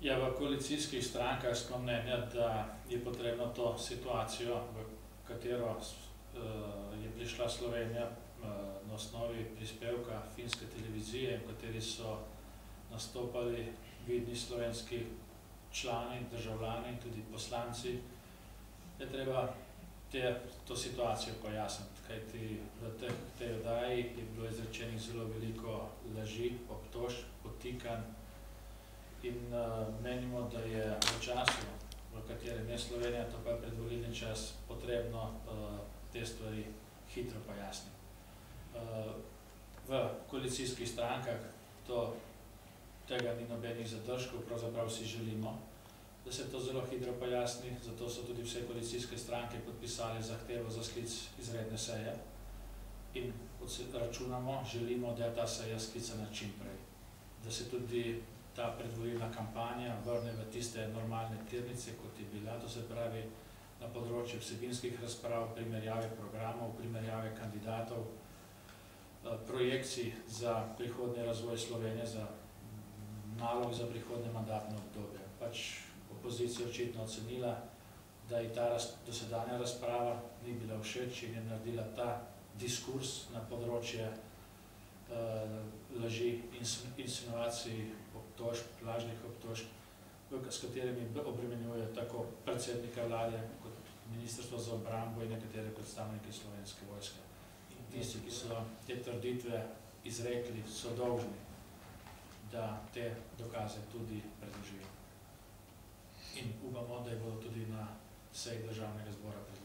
Ja, v koalicijskih strankah smo mnenja, da je potrebno to situacijo, v katero je prišla Slovenija na osnovi prispevka finske televizije, v kateri so nastopali vidni slovenski člani, državljani, tudi poslanci, je treba to situacijo pojasniti, kajti v tej oddaji je bilo izrečenih zelo veliko laži, obtožb, podtikanj in menimo, da je v času, v katerem je Slovenija, to pa je predvolilni čas, potrebno te stvari hitro pojasniti. V koalicijskih strankah tega ni nobenih zadržkov, pravzaprav si želimo, da se to zelo hitro pojasni, zato so tudi vse koalicijske stranke podpisali zahtevo za sklic izredne seje in računamo, želimo, da je ta seja sklicana čim prej, da se tudi ta predvolilna kampanja vrne v tiste normalne tirnice, kot je bila, to se pravi na področju vsebinskih razprav, primerjave programov, primerjave kandidatov, projekcij za prihodnji razvoj Slovenije, za nalog za prihodnje mandatno obdobje. Pač opozicija očitno ocenila, da je ta dosedanja razprava ni bila všeč in je naredila ta diskurs na področje laži, insinuacij, obtožb, lažnih obtožb, s katerimi obremenjuje tako predsednika vlade kot Ministrstvo za obrambo in nekatere predstavnike Slovenske vojske. In tisti, ki so te trditve izrekli, so dolžni, da te dokaze tudi predložijo. In upamo, da jih bodo tudi na seji Državnega zbora predložili.